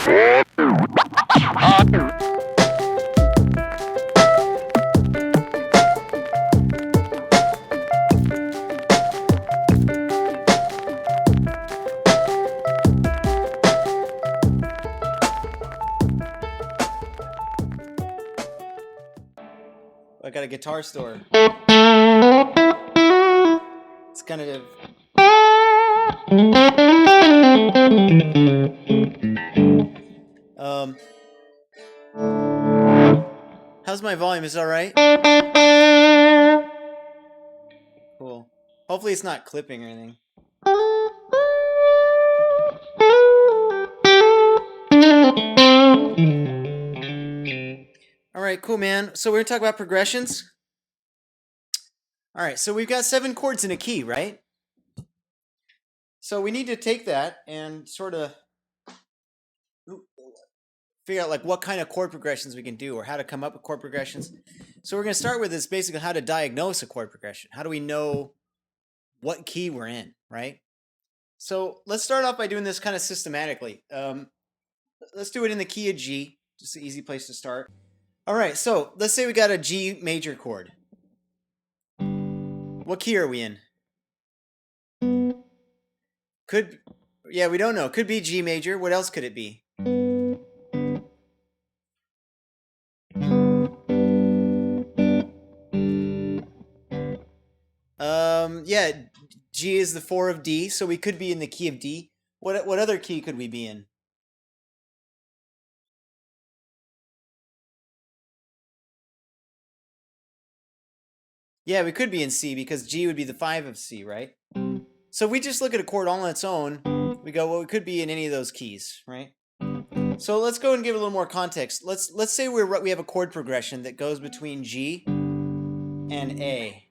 I got a guitar store. It's kind of... how's my volume? Is it all right? Cool. Hopefully it's not clipping or anything. All right, cool, man. So we're going to talk about progressions. All right, so we've got 7 chords in a key, right? So we need to take that and sort of figure out like what kind of chord progressions we can do or how to come up with chord progressions. So we're going to start with this basically how to diagnose a chord progression. How do we know what key we're in, right? So let's start off by doing this kind of systematically. Let's do it in the key of G, just an easy place to start. All right, so let's say we got a G major chord. What key are we in? Yeah, we don't know. Could be G major. What else could it be? Yeah, G is the 4 of D, so we could be in the key of D. What other key could we be in? Yeah, we could be in C because G would be the 5 of C, right? So if we just look at a chord all on its own, we go, well, we could be in any of those keys, right? So let's go and give a little more context. Let's say we have a chord progression that goes between G and A.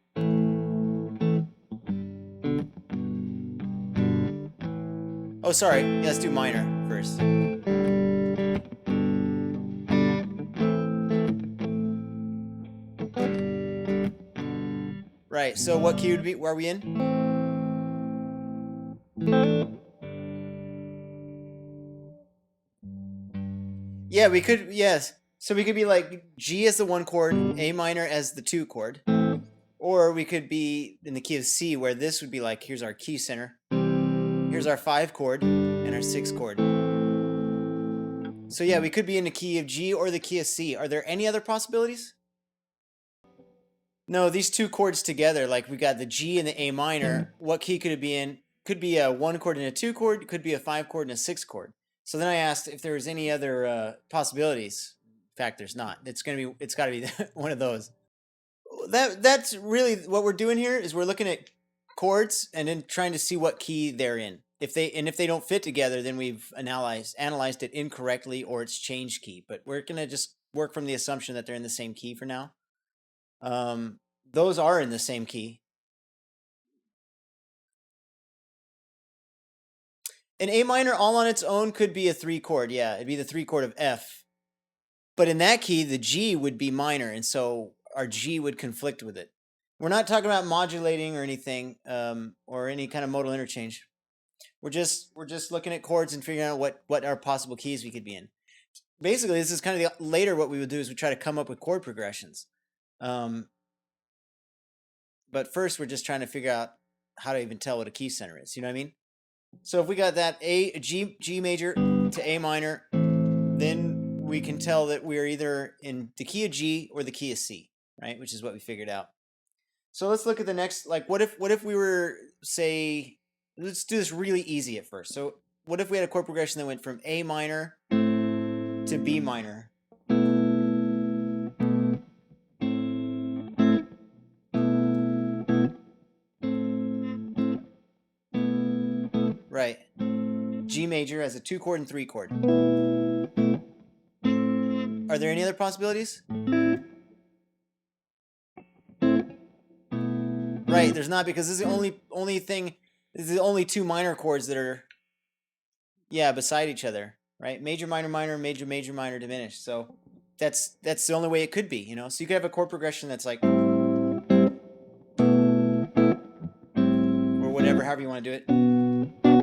Oh, sorry. Yeah, let's do minor first. Right. So what key would be? Where are we in? Yeah, we could. Yes. So we could be like G as the 1 chord, A minor as the 2 chord, or we could be in the key of C, where this would be like, here's our key center, here's our 5 chord, and our 6 chord. So yeah, we could be in the key of G or the key of C. Are there any other possibilities? No, these 2 chords together, like we got the G and the A minor, what key could it be in? Could be a 1 chord and a 2 chord, could be a 5 chord and a 6 chord. So then I asked if there was any other possibilities. In fact, there's not. It's got to be one of those. That's really what we're doing here is we're looking at chords and then trying to see what key they're in. If they don't fit together, then we've analyzed it incorrectly or it's changed key. But we're gonna just work from the assumption that they're in the same key for now. Those are in the same key. An A minor all on its own could be a 3 chord. Yeah, it'd be the 3 chord of F. But in that key, the G would be minor, and so our G would conflict with it. We're not talking about modulating or anything, or any kind of modal interchange. We're just looking at chords and figuring out what our possible keys we could be in. Basically, this is kind of later what we would do is we try to come up with chord progressions. But first, we're just trying to figure out how to even tell what a key center is. You know what I mean? So if we got that G major to A minor, then we can tell that we're either in the key of G or the key of C, right? Which is what we figured out. So let's look at the next, like what if we were, say, let's do this really easy at first. So what if we had a chord progression that went from A minor to B minor? Right. G major as a 2 chord and 3 chord. Are there any other possibilities? Right, there's not, because this is the only thing. This is the only 2 minor chords that are, yeah, beside each other, right? Major, minor, minor, major, major, minor, diminished. So that's the only way it could be, you know. So you could have a chord progression that's like, or whatever, however you want to do it.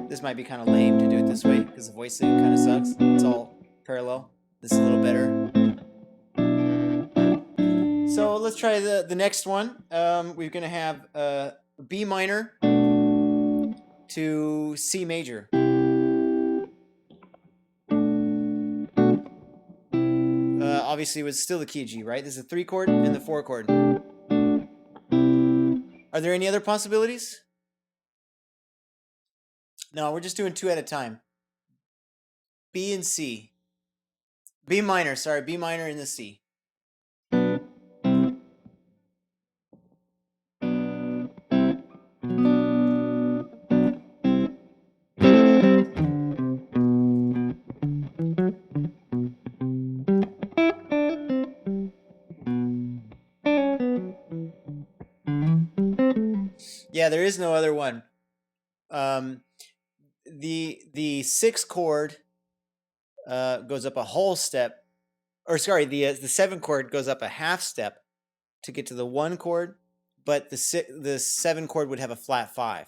This might be kind of lame to do it this way because the voice kind of sucks. It's all parallel. This is a little better. So let's try the next one. We're going to have B minor to C major. Obviously, it was still the key of G, right? This is a 3 chord and the 4 chord. Are there any other possibilities? No, we're just doing 2 at a time. B and C. B minor, sorry, B minor in the C. Yeah, there is no other one. The 6 chord goes up a whole step, or sorry, the 7 chord goes up a half step to get to the 1 chord, but the 7 chord would have a flat 5.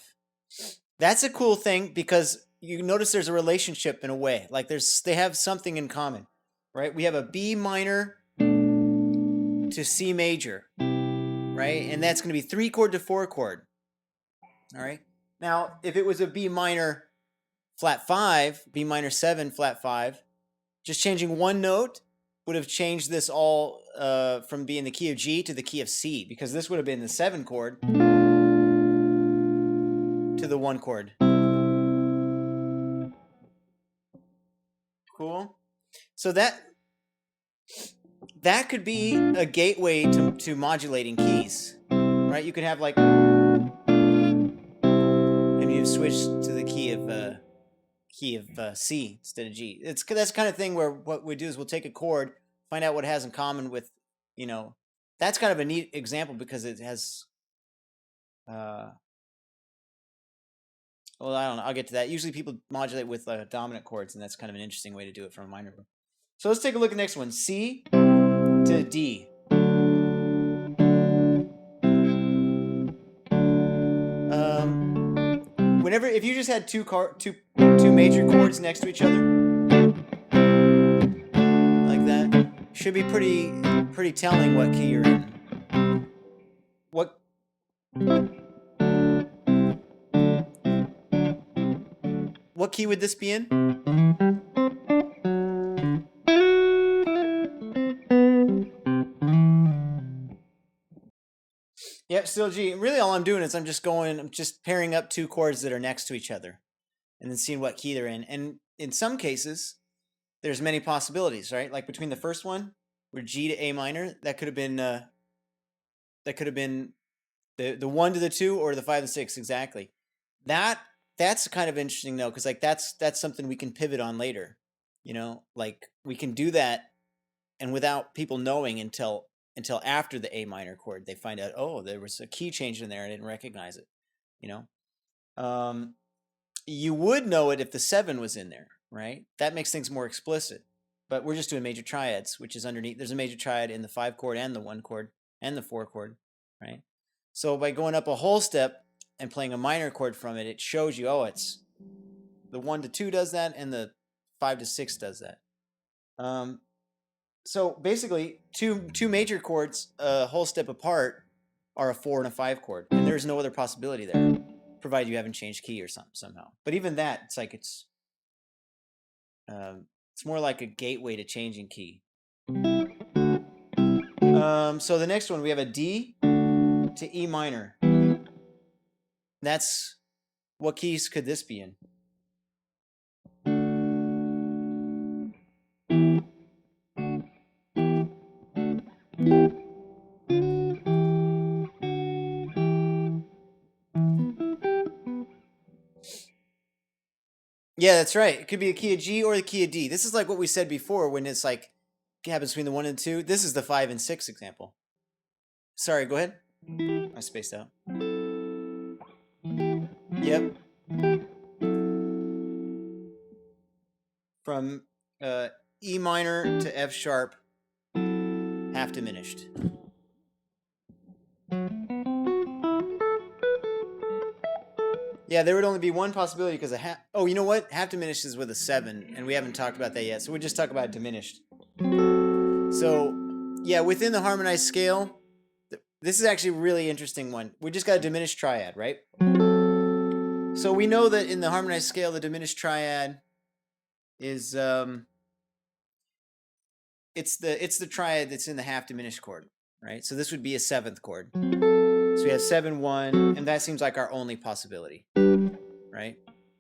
That's a cool thing because you notice there's a relationship in a way, like they have something in common, right? We have a B minor to C major, right? And that's going to be 3 chord to 4 chord. All right. Now, if it was a B minor flat 5, B minor 7 flat 5, just changing one note would have changed this all from being the key of G to the key of C, because this would have been the 7 chord to the 1 chord. Cool. So that could be a gateway to modulating keys, right? You could have like, and you switch to the key of C instead of G. That's the kind of thing where what we do is we'll take a chord, find out what it has in common with, that's kind of a neat example because it has, well, I don't know. I'll get to that. Usually people modulate with dominant chords, and that's kind of an interesting way to do it from a minor chord. So let's take a look at the next one. C to D. If you just had two major chords next to each other, like that, should be pretty telling what key you're in. What key would this be in? Yep, still G. Really all I'm doing is I'm just pairing up 2 chords that are next to each other and then seeing what key they're in. And in some cases, there's many possibilities, right? Like between the first one, where G to A minor, that could have been the 1 to the 2 or the 5 to 6 exactly. That's kind of interesting though, because like that's something we can pivot on later. Like we can do that, and without people knowing until after the A minor chord, they find out, oh, there was a key change in there, I didn't recognize it. You would know it if the 7 was in there, right? That makes things more explicit. But we're just doing major triads, which is underneath. There's a major triad in the 5 chord and the 1 chord and the 4 chord, right? So by going up a whole step and playing a minor chord from it, it shows you, oh, it's the 1 to 2 does that and the 5 to 6 does that. So basically, two major chords a whole step apart are a 4 and a 5 chord, and there's no other possibility there, provided you haven't changed key or somehow. But even that, it's like it's more like a gateway to changing key. So the next one, we have a D to E minor. That's, what keys could this be in? Yeah, that's right. It could be a key of G or the key of D. This is like what we said before when it's like it happens between the 1 and 2. This is the 5 and 6 example. Sorry, go ahead. I spaced out. Yep. From E minor to F sharp, half diminished. Yeah, there would only be one possibility because a half. Oh, you know what? Half diminished is with a 7, and we haven't talked about that yet. So we'll just talk about diminished. So, yeah, within the harmonized scale, this is actually a really interesting one. We just got a diminished triad, right? So we know that in the harmonized scale, the diminished triad is it's the triad that's in the half diminished chord, right? So this would be a 7th chord. So we have 7, 1, and that seems like our only possibility, right?